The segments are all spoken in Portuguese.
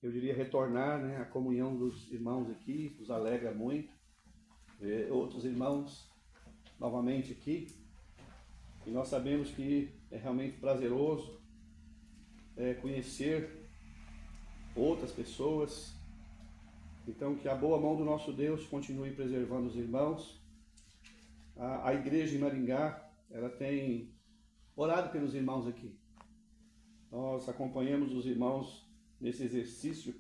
eu diria, retornar, né, a comunhão dos irmãos aqui, nos alegra muito, ver outros irmãos novamente aqui, e nós sabemos que é realmente prazeroso conhecer outras pessoas. Então, que a boa mão do nosso Deus continue preservando os irmãos. A igreja em Maringá, ela tem orado pelos irmãos aqui. Nós acompanhamos os irmãos nesse exercício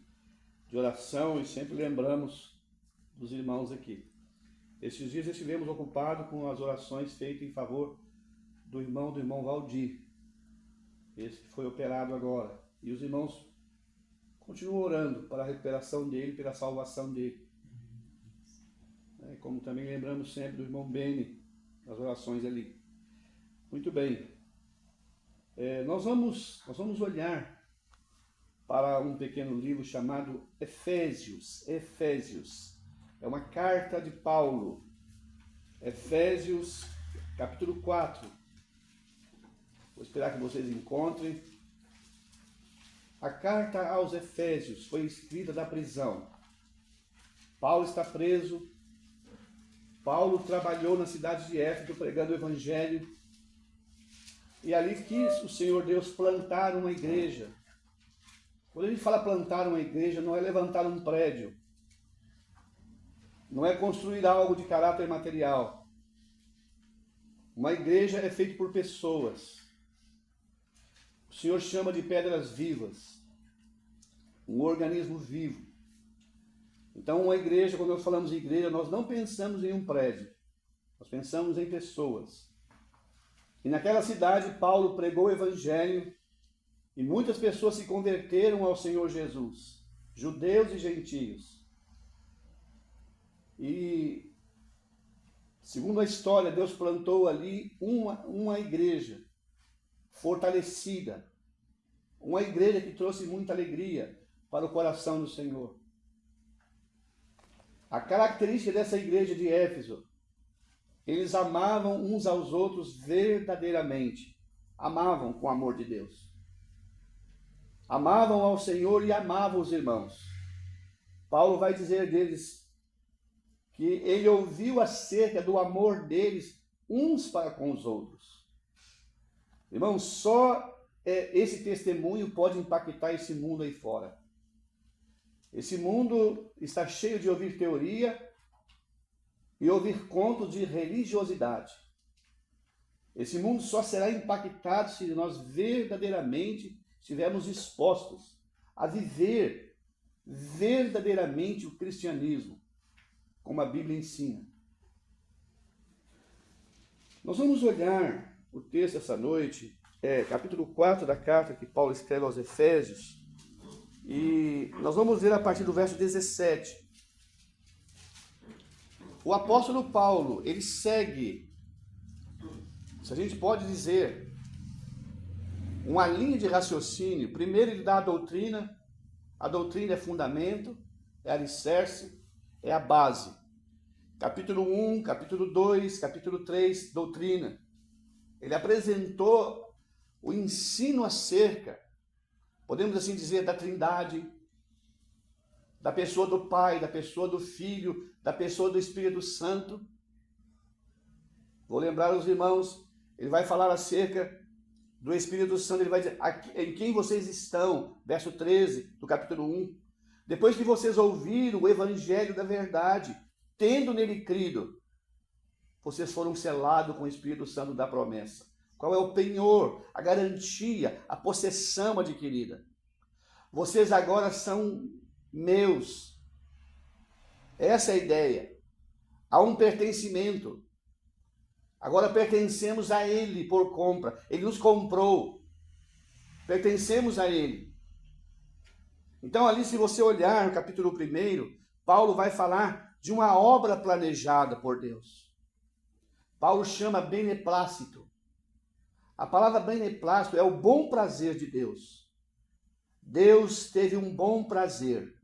de oração e sempre lembramos dos irmãos aqui. Esses dias estivemos ocupados com as orações feitas em favor do irmão Valdir, esse que foi operado agora. E os irmãos continuam orando para a recuperação dele, pela salvação dele. Como também lembramos sempre do irmão Beni, as orações ali. Muito bem. Nós vamos olhar para um pequeno livro chamado Efésios. Efésios. É uma carta de Paulo. Efésios, capítulo 4. Vou esperar que vocês encontrem. A carta aos Efésios foi escrita da prisão. Paulo está preso. Paulo trabalhou na cidade de Éfeso pregando o evangelho. E ali quis o Senhor Deus plantar uma igreja. Quando a gente fala plantar uma igreja, não é levantar um prédio. Não é construir algo de caráter material. Uma igreja é feita por pessoas. O Senhor chama de pedras vivas. Um organismo vivo. Então, uma igreja, quando nós falamos em igreja, nós não pensamos em um prédio. Nós pensamos em pessoas. E naquela cidade, Paulo pregou o evangelho e muitas pessoas se converteram ao Senhor Jesus. Judeus e gentios. E, segundo a história, Deus plantou ali uma igreja fortalecida. Uma igreja que trouxe muita alegria para o coração do Senhor. A característica dessa igreja de Éfeso, eles amavam uns aos outros verdadeiramente. Amavam com o amor de Deus. Amavam ao Senhor e amavam os irmãos. Paulo vai dizer deles que ele ouviu acerca do amor deles uns para com os outros. Irmãos, só esse testemunho pode impactar esse mundo aí fora. Esse mundo está cheio de ouvir teoria e ouvir contos de religiosidade. Esse mundo só será impactado se nós verdadeiramente estivermos dispostos a viver verdadeiramente o cristianismo, como a Bíblia ensina. Nós vamos olhar o texto essa noite, capítulo 4 da carta que Paulo escreve aos Efésios, e nós vamos ler a partir do verso 17. O apóstolo Paulo, ele segue, se a gente pode dizer, uma linha de raciocínio. Primeiro ele dá a doutrina é fundamento, é alicerce, é a base. Capítulo 1, capítulo 2, capítulo 3, doutrina. Ele apresentou o ensino acerca, podemos assim dizer, da Trindade, da pessoa do Pai, da pessoa do Filho, da pessoa do Espírito Santo. Vou lembrar os irmãos, ele vai falar acerca do Espírito Santo, ele vai dizer, em quem vocês estão, verso 13 do capítulo 1. Depois que vocês ouviram o evangelho da verdade, tendo nele crido, vocês foram selados com o Espírito Santo da promessa. Qual é o penhor, a garantia, a possessão adquirida? Vocês agora são meus. Essa é a ideia. Há um pertencimento. Agora pertencemos a Ele por compra. Ele nos comprou. Pertencemos a Ele. Então ali, se você olhar no capítulo 1, Paulo vai falar de uma obra planejada por Deus. Paulo chama beneplácito. A palavra beneplácito é o bom prazer de Deus. Deus teve um bom prazer.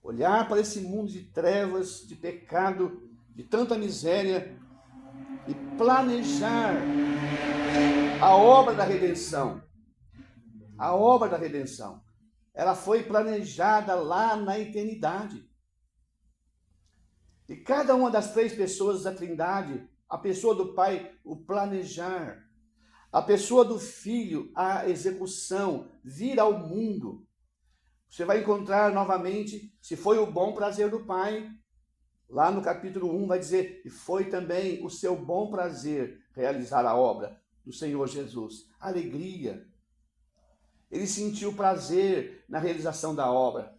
Olhar para esse mundo de trevas, de pecado, de tanta miséria, e planejar a obra da redenção. A obra da redenção. ela foi planejada lá na eternidade. E cada uma das três pessoas da Trindade, a pessoa do Pai, o planejar, a pessoa do Filho, a execução, vir ao mundo. Você vai encontrar novamente, se foi o bom prazer do Pai, lá no capítulo 1 vai dizer, e foi também o seu bom prazer realizar a obra do Senhor Jesus. Alegria. Ele sentiu prazer na realização da obra.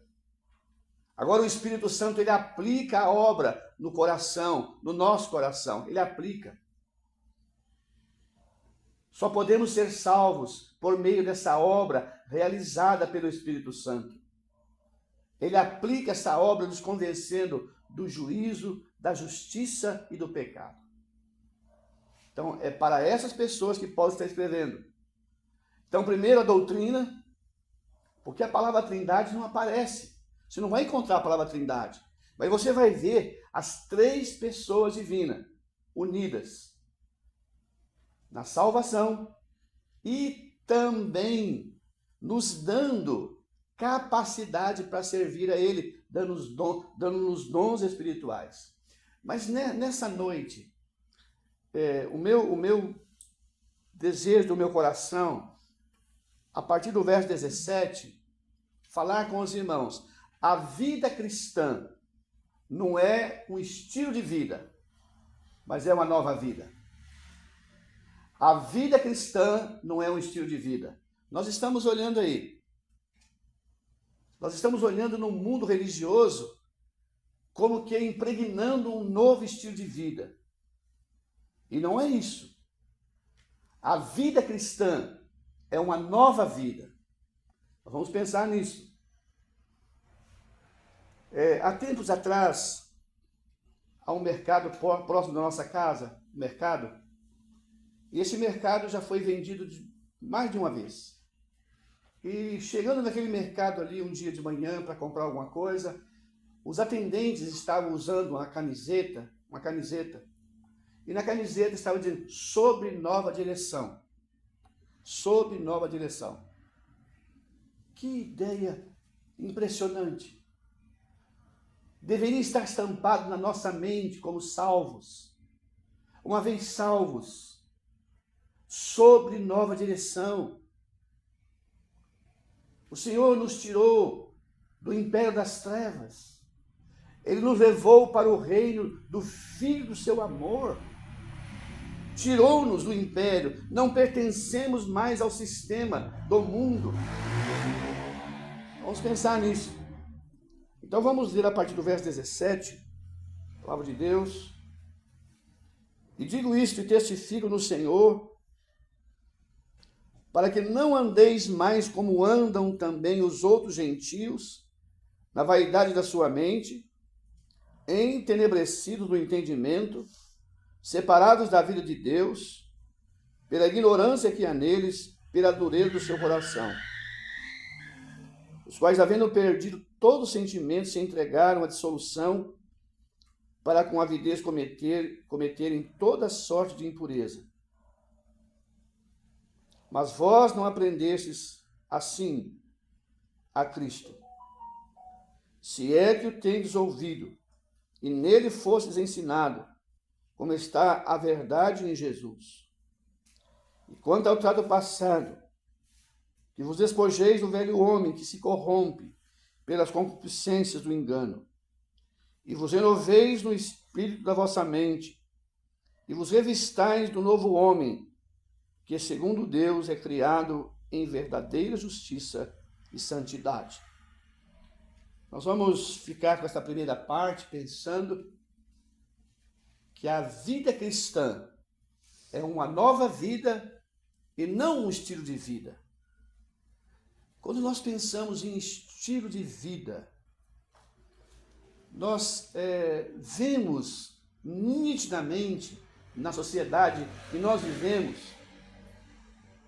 Agora o Espírito Santo, ele aplica a obra no coração, no nosso coração. Ele aplica. Só podemos ser salvos por meio dessa obra realizada pelo Espírito Santo. Ele aplica essa obra nos convencendo do juízo, da justiça e do pecado. Então, é para essas pessoas que Paulo está escrevendo. Então, primeiro a doutrina, porque a palavra Trindade não aparece. Você não vai encontrar a palavra Trindade, mas você vai ver as três pessoas divinas unidas na salvação e também nos dando capacidade para servir a Ele, dando-nos dons espirituais. Mas nessa noite, o meu desejo do meu coração, a partir do verso 17, falar com os irmãos, a vida cristã não é um estilo de vida, mas é uma nova vida. A vida cristã não é um estilo de vida. Nós estamos olhando aí. Nós estamos olhando no mundo religioso como que impregnando um novo estilo de vida. E não é isso. A vida cristã é uma nova vida. Nós vamos pensar nisso. Há tempos atrás, há um mercado próximo da nossa casa, e esse mercado já foi vendido mais de uma vez. E chegando naquele mercado ali um dia de manhã para comprar alguma coisa, os atendentes estavam usando uma camiseta, e na camiseta estava dizendo, sob nova direção. Sob nova direção. Que ideia impressionante. Deveria estar estampado na nossa mente como salvos. Uma vez salvos, sobre nova direção. O Senhor nos tirou do império das trevas. Ele nos levou para o reino do Filho do seu amor. Tirou-nos do império. Não pertencemos mais ao sistema do mundo. Vamos pensar nisso. Então vamos ler a partir do verso 17, a palavra de Deus. E digo isto e testifico no Senhor, para que não andeis mais como andam também os outros gentios, na vaidade da sua mente, entenebrecidos do entendimento, separados da vida de Deus, pela ignorância que há neles, pela dureza do seu coração, os quais, havendo perdido todo sentimento, se entregaram à dissolução, para com avidez cometerem toda sorte de impureza. Mas vós não aprendestes assim a Cristo, se é que o tendes ouvido, e nele fostes ensinado, como está a verdade em Jesus. E quanto ao trato passado, que vos despojeis do velho homem que se corrompe pelas concupiscências do engano, e vos renoveis no espírito da vossa mente, e vos revistais do novo homem, que segundo Deus é criado em verdadeira justiça e santidade. Nós vamos ficar com essa primeira parte pensando que a vida cristã é uma nova vida e não um estilo de vida. Quando nós pensamos em estilo de vida, nós vemos nitidamente na sociedade que nós vivemos,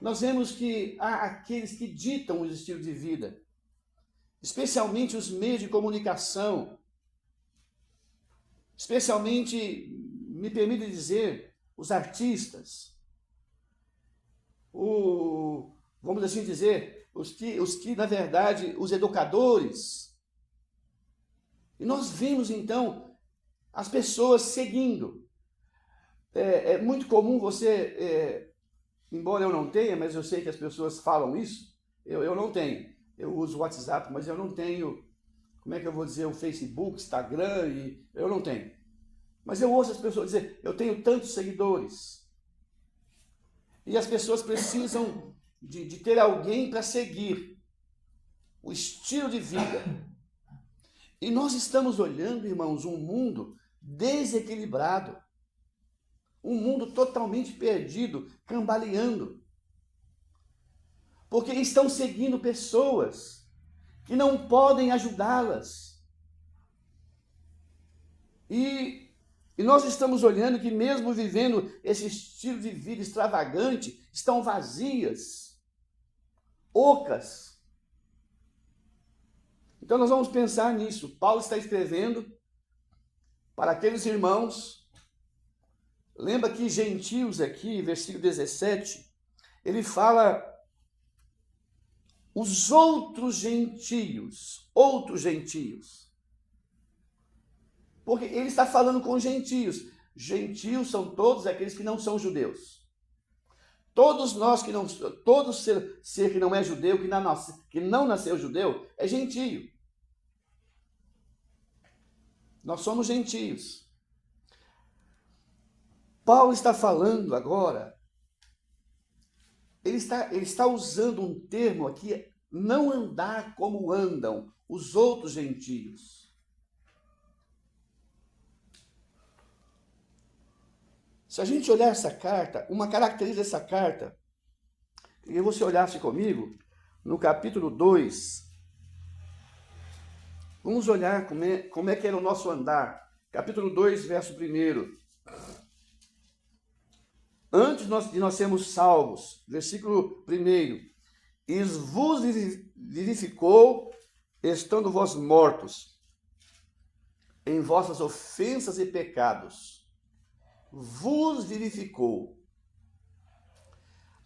nós vemos que há aqueles que ditam o estilo de vida, especialmente os meios de comunicação, especialmente, me permite dizer, os artistas, vamos assim dizer, na verdade, os educadores. E nós vimos, então, as pessoas seguindo. É muito comum você, embora eu não tenha, mas eu sei que as pessoas falam isso, eu não tenho. Eu uso o WhatsApp, mas eu não tenho, como é que eu vou dizer, o Facebook, Instagram, eu não tenho. Mas eu ouço as pessoas dizer, eu tenho tantos seguidores. E as pessoas precisam de ter alguém para seguir o estilo de vida. E nós estamos olhando, irmãos, um mundo desequilibrado. Um mundo totalmente perdido, cambaleando. Porque estão seguindo pessoas que não podem ajudá-las. E nós estamos olhando que mesmo vivendo esse estilo de vida extravagante, estão vazias, ocas. Então nós vamos pensar nisso. Paulo está escrevendo para aqueles irmãos. Lembra que gentios aqui, versículo 17, ele fala os outros gentios. Porque ele está falando com gentios. Gentios são todos aqueles que não são judeus. Todos nós que não, todo ser que não é judeu, que não nasceu judeu, é gentio. Nós somos gentios. Paulo está falando agora, ele está usando um termo aqui, não andar como andam os outros gentios. Se a gente olhar essa carta, uma característica dessa carta, queria que você olhasse comigo, no capítulo 2, vamos olhar como é que era o nosso andar. Capítulo 2, verso 1. Antes de nós sermos salvos, versículo 1, e vos vivificou, estando vós mortos, em vossas ofensas e pecados. Vos vivificou.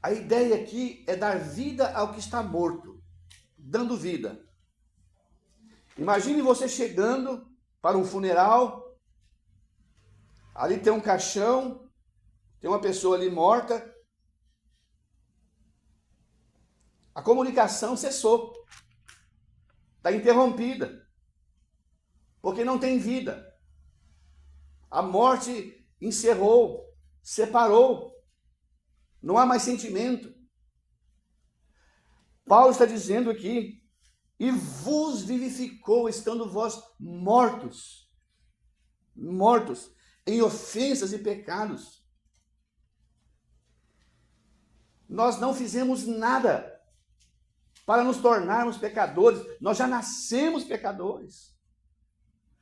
A ideia aqui é dar vida ao que está morto, dando vida. Imagine você chegando para um funeral, ali tem um caixão, tem uma pessoa ali morta, a comunicação cessou, está interrompida, porque não tem vida. A morte encerrou, separou, não há mais sentimento. Paulo está dizendo aqui, e vos vivificou, estando vós mortos em ofensas e pecados. Nós não fizemos nada para nos tornarmos pecadores, nós já nascemos pecadores.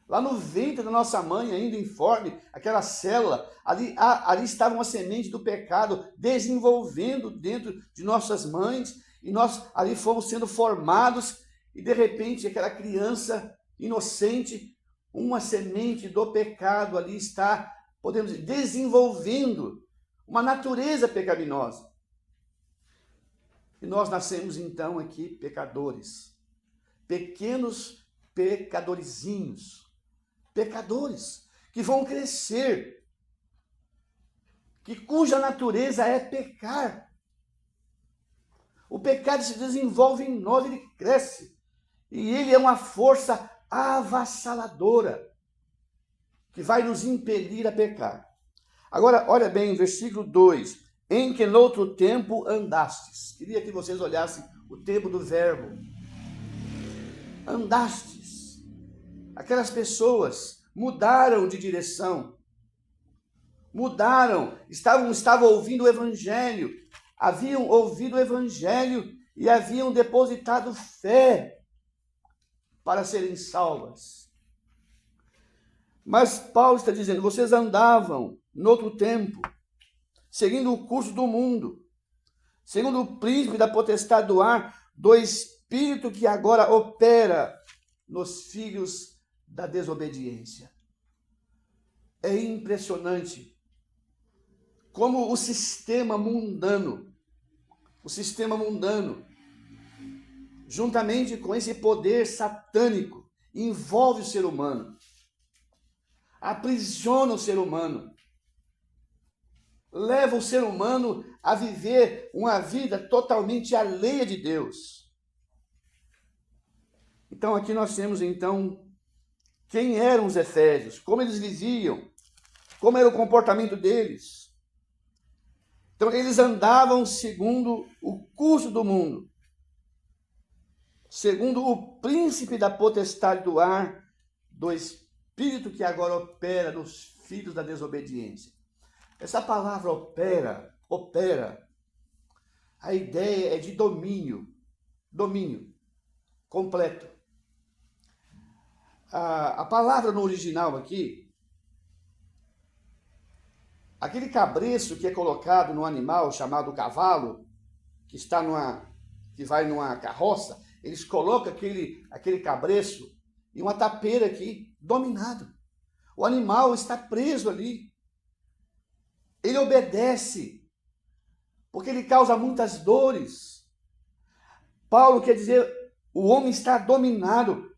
Lá no ventre da nossa mãe, ainda informe, aquela célula, ali estava uma semente do pecado desenvolvendo dentro de nossas mães, e nós ali fomos sendo formados, e de repente aquela criança inocente, uma semente do pecado ali está, podemos dizer, desenvolvendo uma natureza pecaminosa. E nós nascemos então aqui pecadores, pequenos pecadorzinhos, pecadores que vão crescer, cuja natureza é pecar. O pecado se desenvolve em nós, ele cresce, e ele é uma força avassaladora que vai nos impelir a pecar. Agora, olha bem, versículo 2, em que noutro tempo andastes. Queria que vocês olhassem o tempo do verbo. Andastes. Aquelas pessoas mudaram de direção. Mudaram. Estavam ouvindo o Evangelho. Haviam ouvido o Evangelho e haviam depositado fé para serem salvas. Mas Paulo está dizendo, vocês andavam noutro tempo, seguindo o curso do mundo, segundo o príncipe da potestade do ar, do espírito que agora opera nos filhos da desobediência. É impressionante como o sistema mundano, juntamente com esse poder satânico, envolve o ser humano, aprisiona o ser humano, leva o ser humano a viver uma vida totalmente alheia de Deus. Então aqui nós temos quem eram os efésios, como eles viviam, como era o comportamento deles. Então eles andavam segundo o curso do mundo, segundo o príncipe da potestade do ar, do espírito que agora opera nos filhos da desobediência. Essa palavra opera, a ideia é de domínio completo. A palavra no original aqui, aquele cabresto que é colocado no animal chamado cavalo, que vai numa carroça, eles colocam aquele cabresto e uma tapeira aqui, dominado. O animal está preso ali. Ele obedece, porque ele causa muitas dores. Paulo quer dizer, o homem está dominado.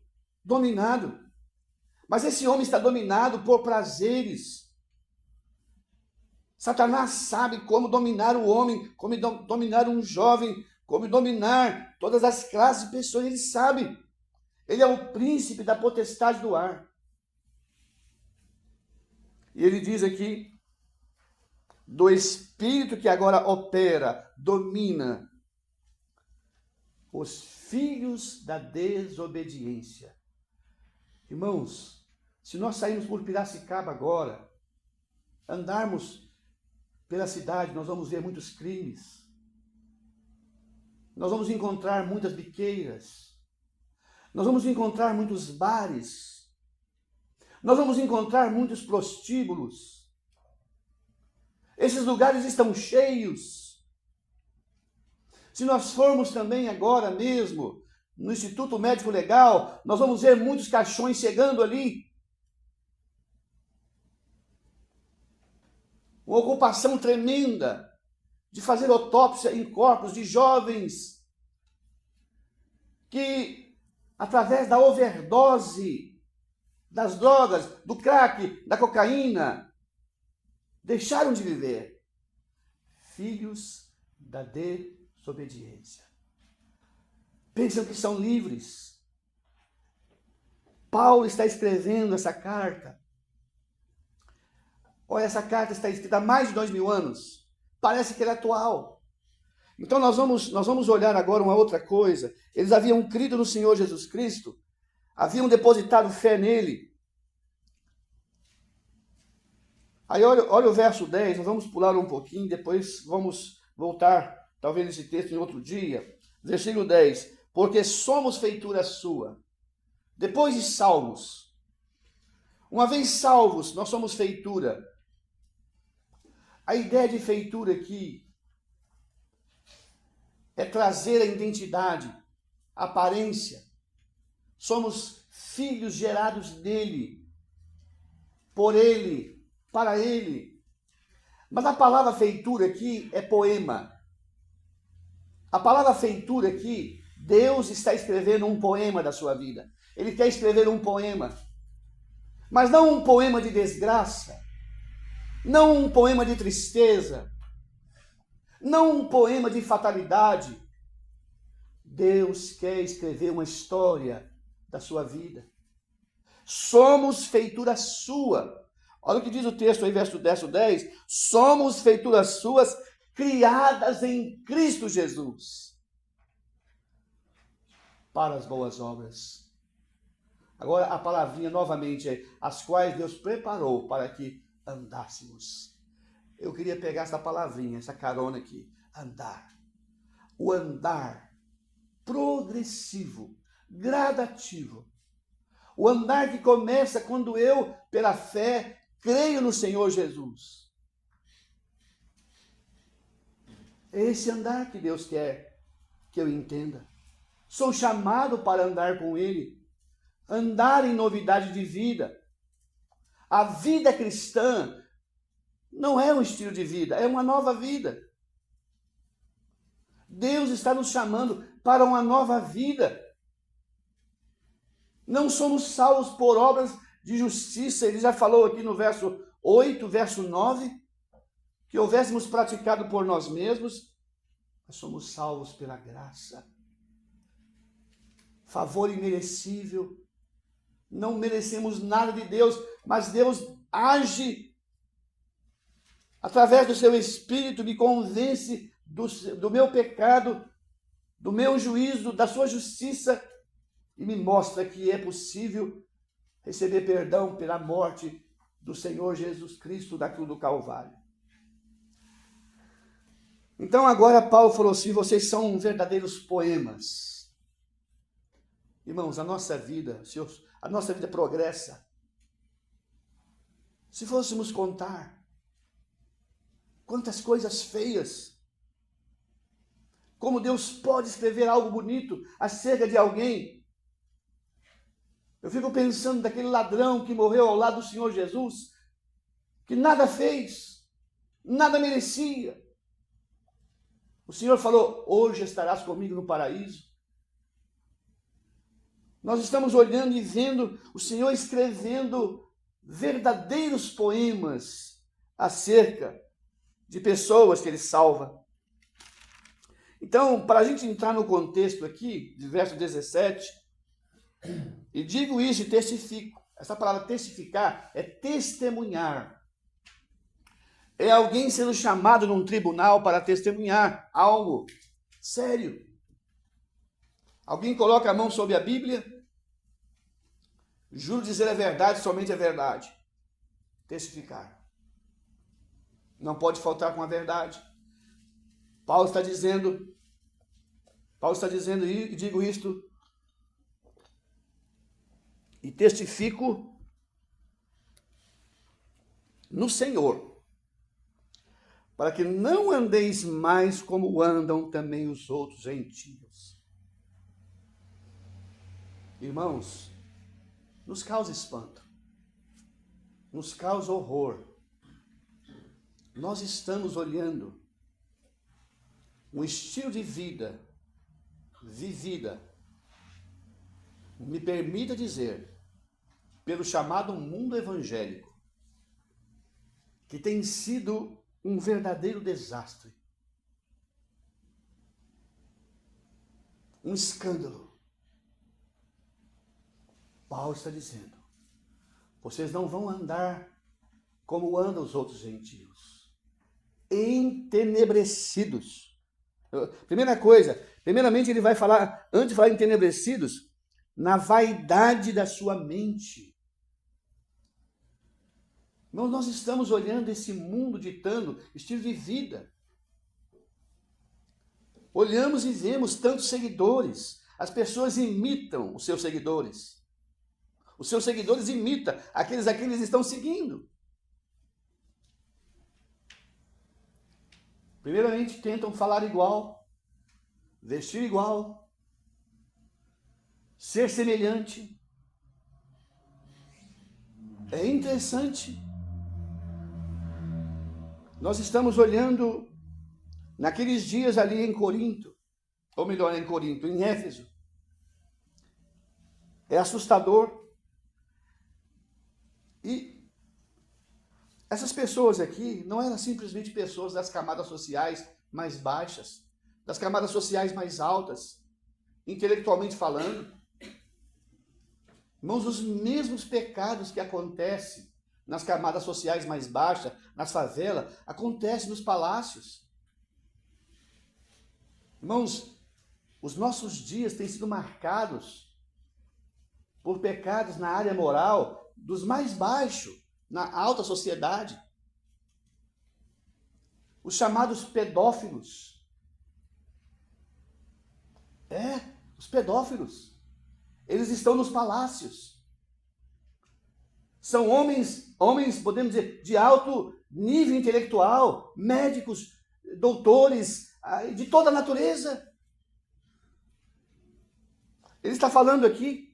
Mas esse homem está dominado por prazeres. Satanás sabe como dominar o homem, como dominar um jovem, como dominar todas as classes de pessoas, ele sabe. Ele é o príncipe da potestade do ar. E ele diz aqui, do espírito que agora opera, domina os filhos da desobediência. Irmãos, se nós sairmos por Piracicaba agora, andarmos pela cidade, nós vamos ver muitos crimes. Nós vamos encontrar muitas biqueiras. Nós vamos encontrar muitos bares. Nós vamos encontrar muitos prostíbulos. Esses lugares estão cheios. Se nós formos também agora mesmo no Instituto Médico Legal, nós vamos ver muitos caixões chegando ali. Uma ocupação tremenda de fazer autópsia em corpos de jovens que, através da overdose das drogas, do crack, da cocaína, deixaram de viver. Filhos da desobediência. Pensam que são livres. Paulo está escrevendo essa carta. Olha, essa carta está escrita há mais de 2000 anos. Parece que ela é atual. Então nós vamos olhar agora uma outra coisa. Eles haviam crido no Senhor Jesus Cristo, haviam depositado fé nele. Aí olha o verso 10, nós vamos pular um pouquinho, depois vamos voltar, talvez nesse texto em outro dia. Versículo 10, porque somos feitura sua. Depois de salvos, uma vez salvos, nós somos feitura. A ideia de feitura aqui é trazer a identidade, a aparência. Somos filhos gerados dele, por ele, para ele. Mas a palavra feitura aqui é poema. A palavra feitura aqui, Deus está escrevendo um poema da sua vida. Ele quer escrever um poema. Mas não um poema de desgraça. Não um poema de tristeza. Não um poema de fatalidade. Deus quer escrever uma história da sua vida. Somos feitura sua. Olha o que diz o texto aí, verso 10. Somos feituras suas, criadas em Cristo Jesus, para as boas obras. Agora a palavrinha novamente é, as quais Deus preparou para que andássemos. Eu queria pegar essa palavrinha, essa carona aqui, andar. O andar progressivo, gradativo. O andar que começa quando eu, pela fé, creio no Senhor Jesus. É esse andar que Deus quer que eu entenda. Sou chamado para andar com Ele. Andar em novidade de vida. A vida cristã não é um estilo de vida, é uma nova vida. Deus está nos chamando para uma nova vida. Não somos salvos por obras de justiça. Ele já falou aqui no verso 8, verso 9, que houvéssemos praticado por nós mesmos, nós somos salvos pela graça. Favor imerecível. Não merecemos nada de Deus, mas Deus age através do seu Espírito, me convence do meu pecado, do meu juízo, da sua justiça, e me mostra que é possível receber perdão pela morte do Senhor Jesus Cristo da cruz do Calvário. Então agora Paulo falou assim: vocês são verdadeiros poemas. Irmãos, a nossa vida progressa. Se fôssemos contar quantas coisas feias, como Deus pode escrever algo bonito acerca de alguém. Eu fico pensando daquele ladrão que morreu ao lado do Senhor Jesus, que nada fez, nada merecia. O Senhor falou: hoje estarás comigo no paraíso. Nós estamos olhando e vendo o Senhor escrevendo verdadeiros poemas acerca de pessoas que Ele salva. Então, para a gente entrar no contexto aqui, de verso 17, e digo isso e testifico. Essa palavra testificar é testemunhar. É alguém sendo chamado num tribunal para testemunhar algo sério. Alguém coloca a mão sobre a Bíblia, juro dizer a verdade, somente a verdade. Testificar. Não pode faltar com a verdade. Paulo está dizendo, e digo isto, e testifico no Senhor, para que não andeis mais como andam também os outros gentios. Irmãos, nos causa espanto, nos causa horror. Nós estamos olhando um estilo de vida vivida, me permita dizer, pelo chamado mundo evangélico, que tem sido um verdadeiro desastre, um escândalo. Paulo está dizendo: vocês não vão andar como andam os outros gentios, entenebrecidos. Primeiramente ele vai falar, antes de falar entenebrecidos, na vaidade da sua mente. Irmãos, nós estamos olhando esse mundo ditando estilo de vida. Olhamos e vemos tantos seguidores. As pessoas imitam os seus seguidores. Os seus seguidores imitam aqueles a quem eles estão seguindo. Primeiramente, tentam falar igual, vestir igual, ser semelhante. É interessante. Nós estamos olhando naqueles dias ali em Corinto, ou melhor, em Éfeso. É assustador. E essas pessoas aqui não eram simplesmente pessoas das camadas sociais mais baixas, das camadas sociais mais altas, intelectualmente falando. Irmãos, os mesmos pecados que acontecem nas camadas sociais mais baixas, nas favelas, acontecem nos palácios. Irmãos, os nossos dias têm sido marcados por pecados na área moral dos mais baixos, na alta sociedade. Os chamados pedófilos. Os pedófilos. Eles estão nos palácios. São homens, podemos dizer, de alto nível intelectual, médicos, doutores, de toda a natureza. Ele está falando aqui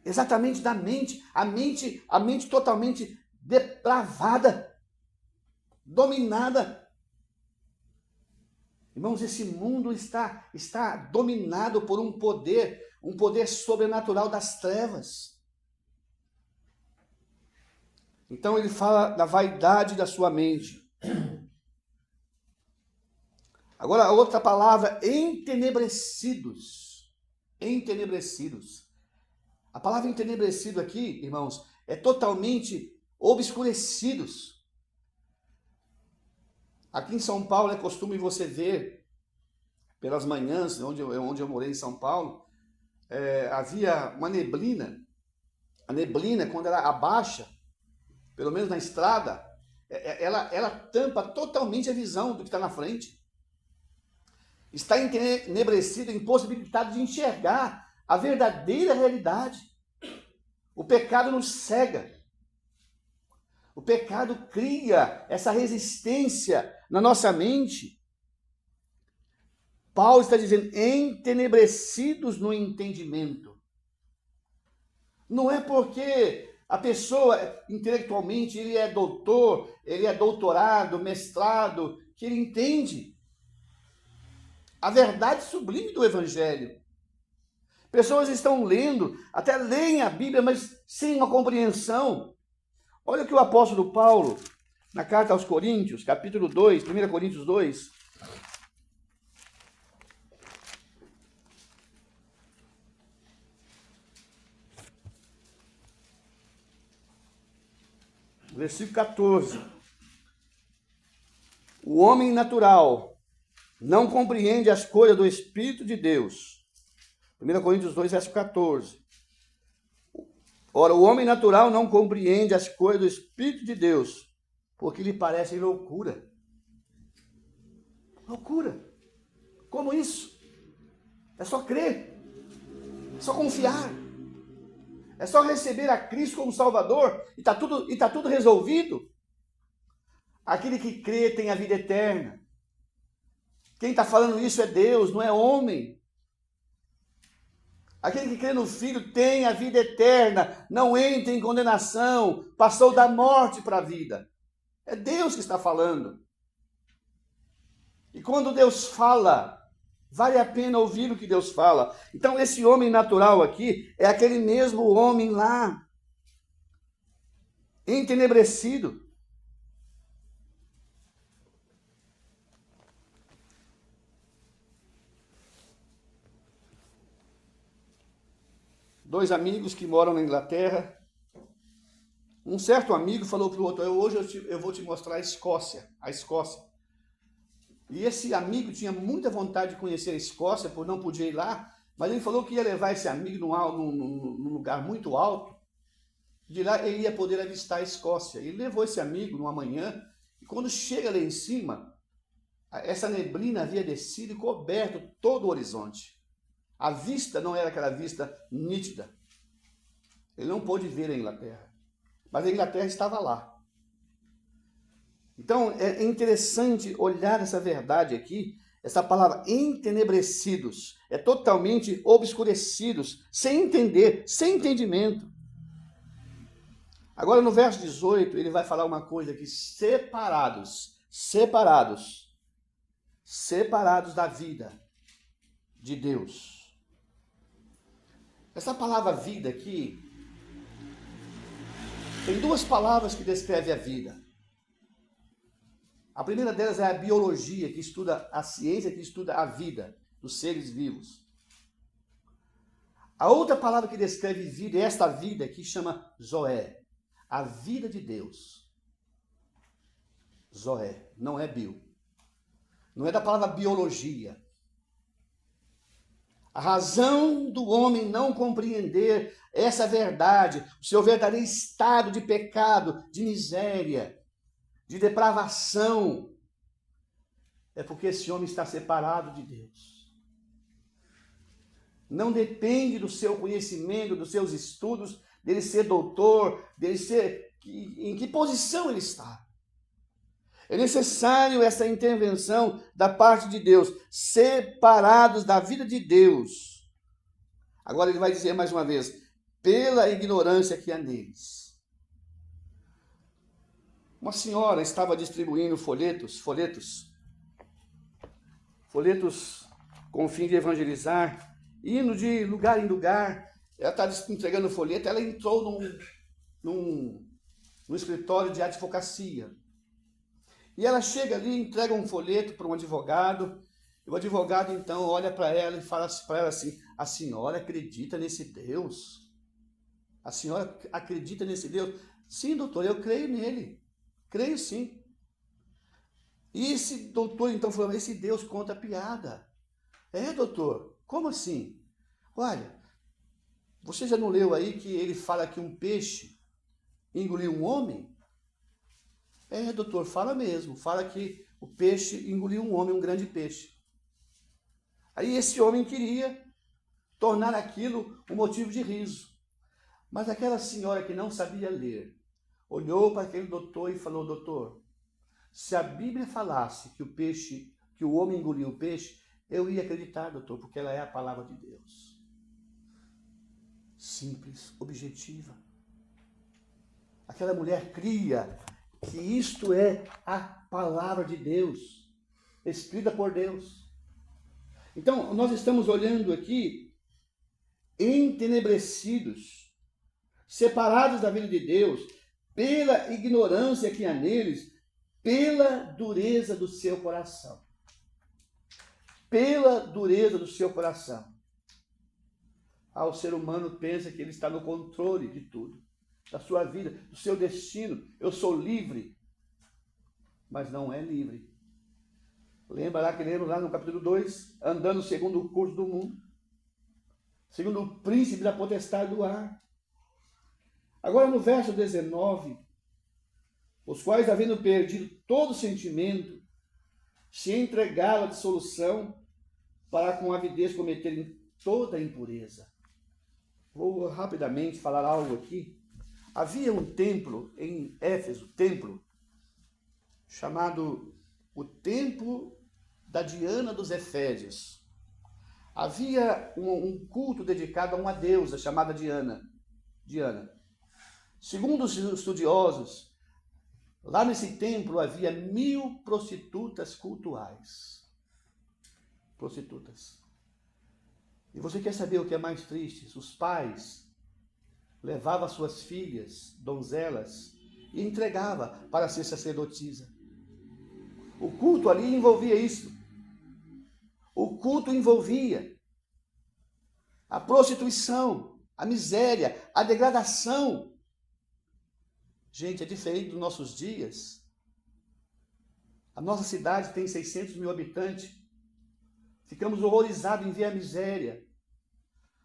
exatamente da mente, a mente totalmente depravada, dominada. Irmãos, esse mundo está dominado por um poder sobrenatural das trevas. Então ele fala da vaidade da sua mente. Agora, a outra palavra, entenebrecidos. Entenebrecidos. A palavra entenebrecido aqui, irmãos, é totalmente obscurecidos. Aqui em São Paulo é costume você ver, pelas manhãs, onde eu morei em São Paulo, havia uma neblina. A neblina, quando ela abaixa, pelo menos na estrada, ela tampa totalmente a visão do que está na frente. Está entenebrecido, impossibilitado de enxergar a verdadeira realidade. O pecado nos cega. O pecado cria essa resistência na nossa mente. Paulo está dizendo, entenebrecidos no entendimento. Não é porque a pessoa, intelectualmente, ele é doutor, ele é doutorado, mestrado, que ele entende a verdade sublime do Evangelho. Pessoas estão lendo, até leem a Bíblia, mas sem uma compreensão. Olha o que o apóstolo Paulo, na carta aos Coríntios, capítulo 2, 1 Coríntios 2, versículo 14. O homem natural não compreende as coisas do Espírito de Deus. 1 Coríntios 2, verso 14. Ora, o homem natural não compreende as coisas do Espírito de Deus, porque lhe parecem loucura. Loucura. Como isso? É só crer. É só confiar. É só receber a Cristo como Salvador e está tudo resolvido. Aquele que crê tem a vida eterna. Quem está falando isso é Deus, não é homem. Aquele que crê no Filho tem a vida eterna, não entra em condenação, passou da morte para a vida. É Deus que está falando. E quando Deus fala, vale a pena ouvir o que Deus fala. Então esse homem natural aqui é aquele mesmo homem lá, entenebrecido. Dois amigos que moram na Inglaterra. Um certo amigo falou para o outro, hoje eu vou te mostrar a Escócia. E esse amigo tinha muita vontade de conhecer a Escócia, por não poder ir lá, mas ele falou que ia levar esse amigo num lugar muito alto. De lá ele ia poder avistar a Escócia. Ele levou esse amigo numa manhã, e quando chega lá em cima, essa neblina havia descido e coberto todo o horizonte. A vista não era aquela vista nítida. Ele não pôde ver a Inglaterra. Mas a Inglaterra estava lá. Então, é interessante olhar essa verdade aqui, essa palavra entenebrecidos, é totalmente obscurecidos, sem entender, sem entendimento. Agora, no verso 18, ele vai falar uma coisa aqui, separados da vida de Deus. Essa palavra vida aqui, tem duas palavras que descrevem a vida. A primeira delas é a biologia, que estuda a ciência, que estuda a vida dos seres vivos. A outra palavra que descreve vida é esta vida que chama Zoé, a vida de Deus. Zoé, não é bio. Não é da palavra biologia. A razão do homem não compreender essa verdade, o seu verdadeiro estado de pecado, de miséria, de depravação, é porque esse homem está separado de Deus. Não depende do seu conhecimento, dos seus estudos, dele ser doutor, dele ser em que posição ele está. É necessário essa intervenção da parte de Deus, separados da vida de Deus. Agora ele vai dizer mais uma vez, pela ignorância que há neles. Uma senhora estava distribuindo folhetos folhetos com o fim de evangelizar, indo de lugar em lugar. Ela está entregando folheto, ela entrou num escritório de advocacia. E ela chega ali, entrega um folheto para um advogado, e o advogado então olha para ela e fala para ela assim: a senhora acredita nesse Deus? A senhora acredita nesse Deus? Sim, doutor, eu creio nele. Creio sim. E esse doutor então falou: esse Deus conta piada. É, doutor, como assim? Olha, você já não leu aí que ele fala que um peixe engoliu um homem? É, doutor, fala mesmo. Fala que o peixe engoliu um homem, um grande peixe. Aí esse homem queria tornar aquilo um motivo de riso. Mas aquela senhora que não sabia ler, olhou para aquele doutor e falou: doutor, se a Bíblia falasse que o homem engoliu o peixe, eu ia acreditar, doutor, porque ela é a palavra de Deus. Simples, objetiva. Aquela mulher cria que isto é a palavra de Deus, escrita por Deus. Então, nós estamos olhando aqui, entenebrecidos, separados da vida de Deus, pela ignorância que há neles, pela dureza do seu coração. Pela dureza do seu coração. O ser humano pensa que ele está no controle de tudo, da sua vida, do seu destino. Eu sou livre, mas não é livre. Lembra lá no capítulo 2, andando segundo o curso do mundo, segundo o príncipe da potestade do ar. Agora no verso 19, os quais, havendo perdido todo sentimento, se entregaram à dissolução, para com avidez cometerem toda a impureza. Vou rapidamente falar algo aqui. Havia um templo em Éfeso, chamado o Templo da Diana dos Efésios. Havia um culto dedicado a uma deusa chamada Diana. Segundo os estudiosos, lá nesse templo havia 1000 prostitutas cultuais. Prostitutas. E você quer saber o que é mais triste? Os pais levavam suas filhas, donzelas, e entregava para ser sacerdotisa. O culto ali envolvia isso. O culto envolvia a prostituição, a miséria, a degradação. Gente, é diferente dos nossos dias. A nossa cidade tem 600 mil habitantes. Ficamos horrorizados em ver a miséria.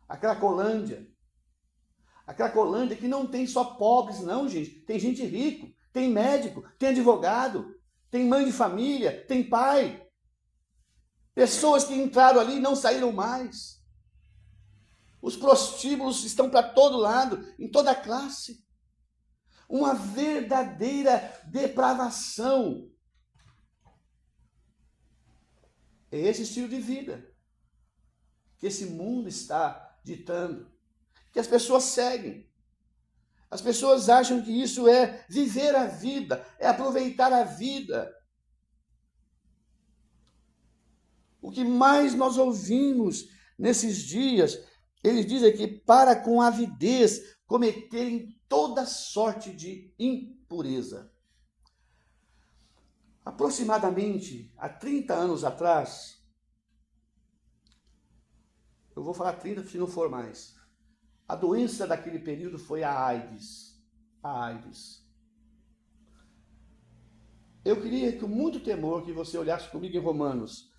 A Cracolândia que não tem só pobres, não, gente. Tem gente rico, tem médico, tem advogado, tem mãe de família, tem pai. Pessoas que entraram ali e não saíram mais. Os prostíbulos estão para todo lado, em toda classe. Uma verdadeira depravação. É esse estilo de vida que esse mundo está ditando, que as pessoas seguem. As pessoas acham que isso é viver a vida, é aproveitar a vida. O que mais nós ouvimos nesses dias, eles dizem que para com avidez cometerem toda sorte de impureza. Aproximadamente há 30 anos atrás, eu vou falar 30 se não for mais, a doença daquele período foi a AIDS. A AIDS. Eu queria com muito temor que você olhasse comigo em Romanos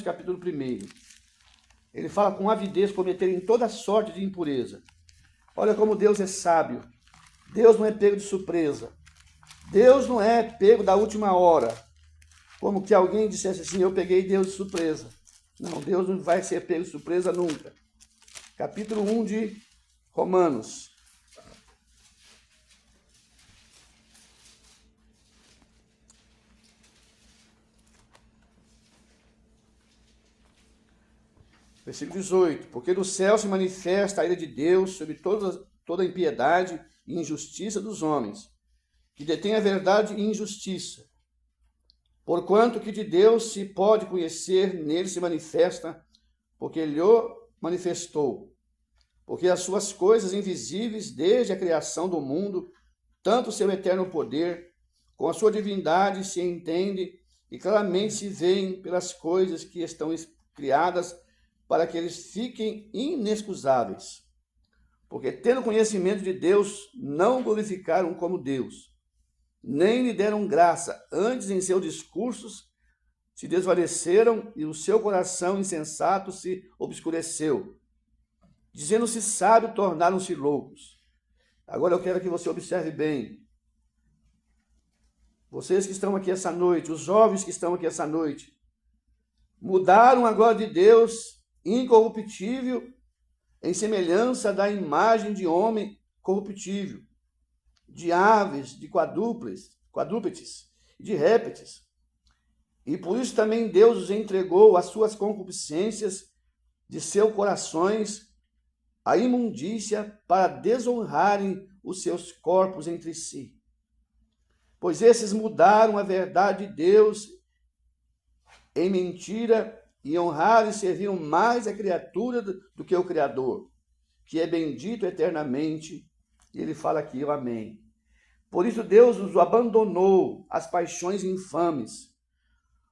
capítulo 1. Ele fala com avidez cometerem toda sorte de impureza. Olha como Deus é sábio. Deus não é pego de surpresa. Deus não é pego da última hora. Como que alguém dissesse assim: eu peguei Deus de surpresa. Não, Deus não vai ser pego de surpresa nunca. Capítulo 1 de Romanos. Versículo 18. Porque do céu se manifesta a ira de Deus sobre toda a impiedade e injustiça dos homens, que detêm a verdade e injustiça. Porquanto que de Deus se pode conhecer, nele se manifesta, porque ele o manifestou. Porque as suas coisas invisíveis, desde a criação do mundo, tanto o seu eterno poder, com a sua divindade se entende e claramente se veem pelas coisas que estão criadas, para que eles fiquem inexcusáveis. Porque, tendo conhecimento de Deus, não glorificaram como Deus, nem lhe deram graça, antes em seus discursos se desvaneceram e o seu coração insensato se obscureceu. Dizendo-se sábio, tornaram-se loucos. Agora eu quero que você observe bem. Vocês que estão aqui essa noite, os jovens que estão aqui essa noite, mudaram a glória de Deus incorruptível em semelhança da imagem de homem corruptível, de aves, de quadrúpedes, de répteis. E por isso também Deus os entregou às suas concupiscências de seus corações, a imundícia, para desonrarem os seus corpos entre si. Pois esses mudaram a verdade de Deus em mentira e honraram e serviam mais a criatura do que o Criador, que é bendito eternamente. E ele fala aqui, o amém. Por isso Deus os abandonou às paixões infames,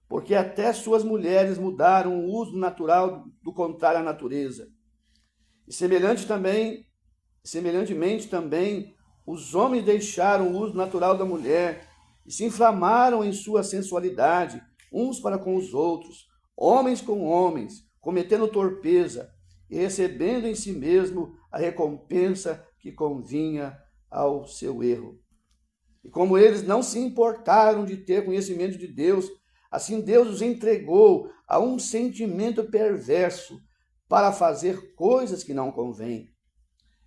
porque até suas mulheres mudaram o uso natural do contrário à natureza. E semelhantemente também, os homens deixaram o uso natural da mulher e se inflamaram em sua sensualidade, uns para com os outros, homens com homens, cometendo torpeza e recebendo em si mesmo a recompensa que convinha ao seu erro. E como eles não se importaram de ter conhecimento de Deus, assim Deus os entregou a um sentimento perverso para fazer coisas que não convêm,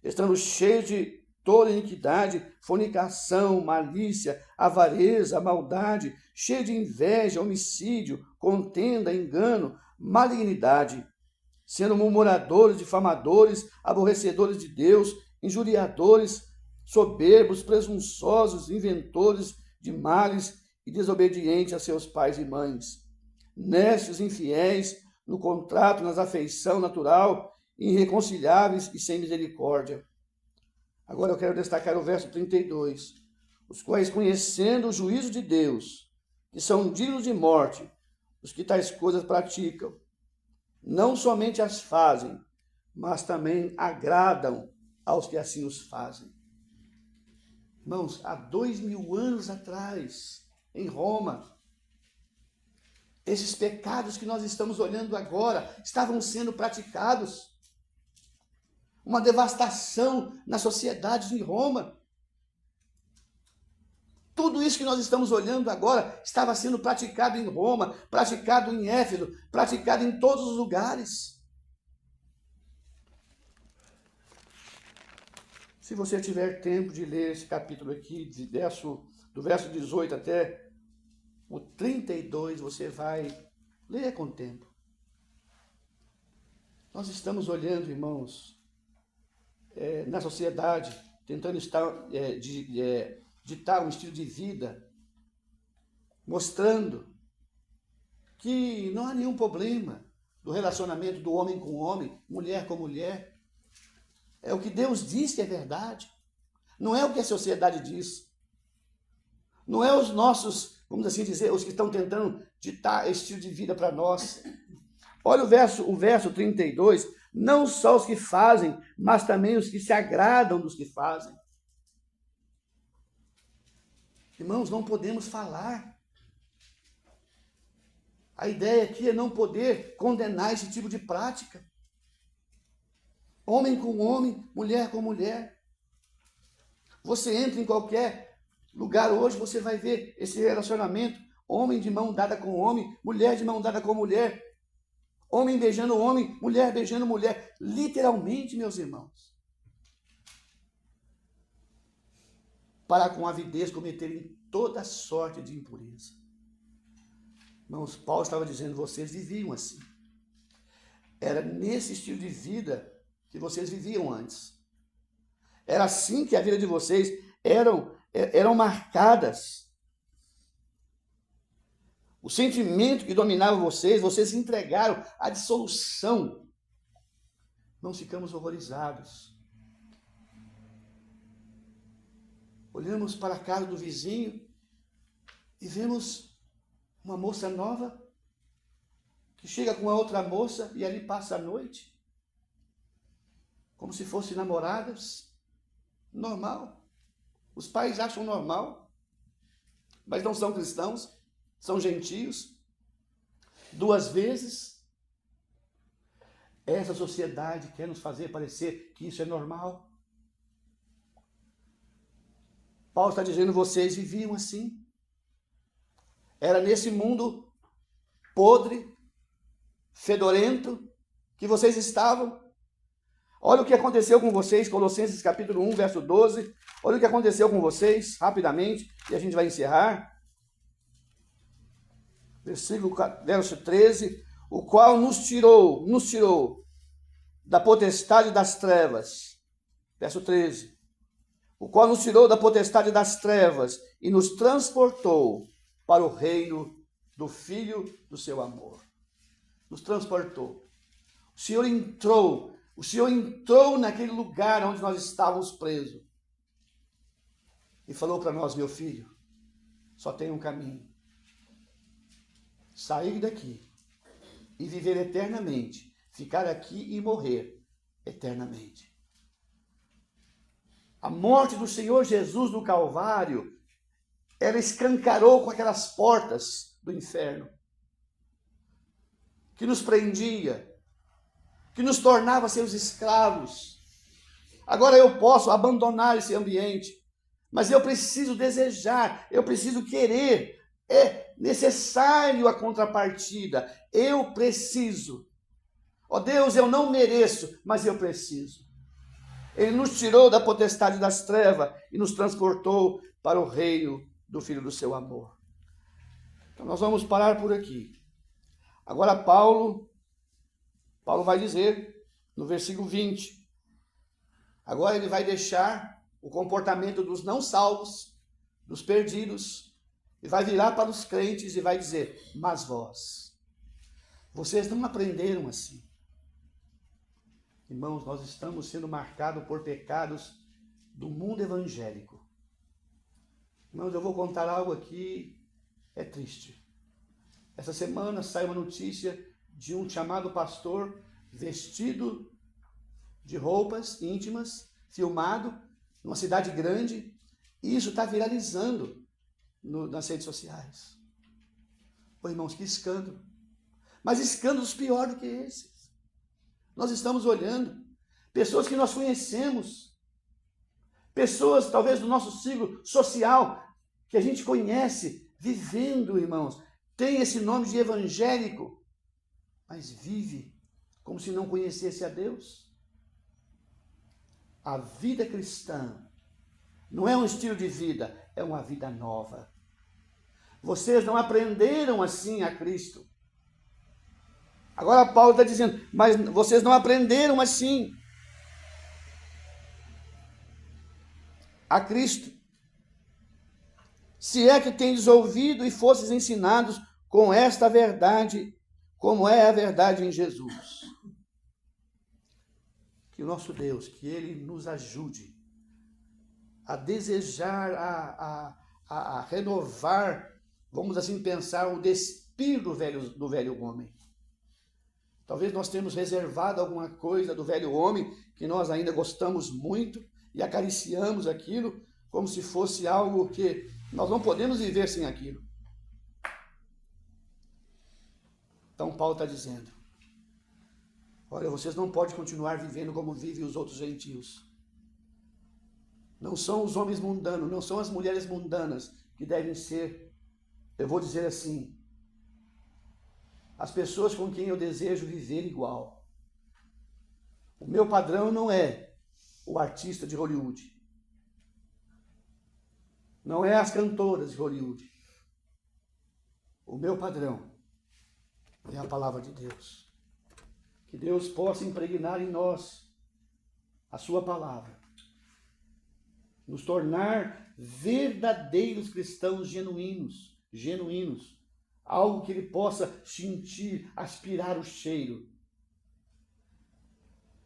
estando cheios de toda iniquidade, fornicação, malícia, avareza, maldade, cheio de inveja, homicídio, contenda, engano, malignidade, sendo murmuradores, difamadores, aborrecedores de Deus, injuriadores, soberbos, presunçosos, inventores de males e desobedientes a seus pais e mães, necios, infiéis, no contrato, nas afeição natural, irreconciliáveis e sem misericórdia. Agora eu quero destacar o verso 32. Os quais, conhecendo o juízo de Deus, que são dignos de morte, os que tais coisas praticam, não somente as fazem, mas também agradam aos que assim os fazem. Irmãos, há 2000 anos atrás, em Roma, esses pecados que nós estamos olhando agora estavam sendo praticados. Uma devastação na sociedade de Roma. Tudo isso que nós estamos olhando agora estava sendo praticado em Roma, praticado em Éfeso, praticado em todos os lugares. Se você tiver tempo de ler esse capítulo aqui, do verso 18 até o 32, você vai ler com o tempo. Nós estamos olhando, irmãos, na sociedade, tentando ditar um estilo de vida, mostrando que não há nenhum problema do relacionamento do homem com homem, mulher com mulher. É o que Deus diz que é verdade. Não é o que a sociedade diz. Não é os nossos, vamos assim dizer, os que estão tentando ditar esse estilo de vida para nós. Olha o verso 32. Não só os que fazem, mas também os que se agradam dos que fazem. Irmãos, não podemos falar. A ideia aqui é não poder condenar esse tipo de prática. Homem com homem, mulher com mulher. Você entra em qualquer lugar hoje, você vai ver esse relacionamento. Homem de mão dada com homem, mulher de mão dada com mulher. Homem beijando homem, mulher beijando mulher. Literalmente, meus irmãos. Para com avidez cometerem toda sorte de impureza. Irmãos, Paulo estava dizendo, vocês viviam assim. Era nesse estilo de vida que vocês viviam antes. Era assim que a vida de vocês eram marcadas. o sentimento que dominava vocês, vocês se entregaram à dissolução. Não ficamos horrorizados. Olhamos para a casa do vizinho e vemos uma moça nova que chega com a outra moça e ali passa a noite, como se fossem namoradas. Normal. Os pais acham normal, mas não são cristãos, são gentios. 2 vezes. Essa sociedade quer nos fazer parecer que isso é normal. Paulo está dizendo, vocês viviam assim. Era nesse mundo podre, fedorento, que vocês estavam. Olha o que aconteceu com vocês, Colossenses capítulo 1, verso 12. Olha o que aconteceu com vocês, rapidamente, e a gente vai encerrar. Verso 13. O qual nos tirou da potestade das trevas. Verso 13. O qual nos tirou da potestade das trevas e nos transportou para o reino do Filho do seu amor. Nos transportou. O Senhor entrou naquele lugar onde nós estávamos presos. E falou para nós, meu filho, só tem um caminho. Sair daqui e viver eternamente. Ficar aqui e morrer eternamente. A morte do Senhor Jesus no Calvário, ela escancarou com aquelas portas do inferno, que nos prendia, que nos tornava seus escravos. Agora eu posso abandonar esse ambiente, mas eu preciso desejar, eu preciso querer, é necessário a contrapartida, eu preciso. Ó Deus, eu não mereço, mas eu preciso. Ele nos tirou da potestade das trevas e nos transportou para o reino do Filho do seu amor. Então nós vamos parar por aqui. Agora Paulo vai dizer no versículo 20. Agora ele vai deixar o comportamento dos não salvos, dos perdidos, e vai virar para os crentes e vai dizer, mas vocês não aprenderam assim. Irmãos, nós estamos sendo marcados por pecados do mundo evangélico. Irmãos, eu vou contar algo aqui, é triste. Essa semana saiu uma notícia de um chamado pastor vestido de roupas íntimas, filmado numa cidade grande, e isso está viralizando nas redes sociais. Ô, irmãos, que escândalo. Mas escândalos pior do que esses. Nós estamos olhando pessoas que nós conhecemos, pessoas talvez do nosso ciclo social, que a gente conhece, vivendo, irmãos, tem esse nome de evangélico, mas vive como se não conhecesse a Deus. A vida cristã não é um estilo de vida, é uma vida nova. Vocês não aprenderam assim a Cristo. Agora Paulo está dizendo, mas vocês não aprenderam assim a Cristo. Se é que tendes ouvido e fostes ensinados com esta verdade, como é a verdade em Jesus. Que o nosso Deus, que Ele nos ajude a desejar, a renovar, vamos assim pensar, o despir do velho homem. Talvez nós tenhamos reservado alguma coisa do velho homem que nós ainda gostamos muito e acariciamos aquilo como se fosse algo que nós não podemos viver sem aquilo. Então Paulo está dizendo, olha, vocês não podem continuar vivendo como vivem os outros gentios. Não são os homens mundanos, não são as mulheres mundanas que devem ser, eu vou dizer assim, as pessoas com quem eu desejo viver igual. O meu padrão não é o artista de Hollywood. Não é as cantoras de Hollywood. O meu padrão é a palavra de Deus. Que Deus possa impregnar em nós a sua palavra. Nos tornar verdadeiros cristãos genuínos. algo que ele possa sentir, aspirar o cheiro.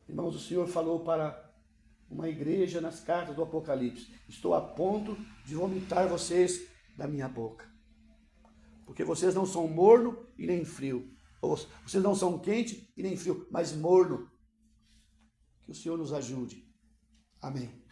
Irmãos, o Senhor falou para uma igreja nas cartas do Apocalipse: estou a ponto de vomitar vocês da minha boca, porque vocês não são morno e nem frio, ou vocês não são quente e nem frio, mas morno. Que o Senhor nos ajude. Amém.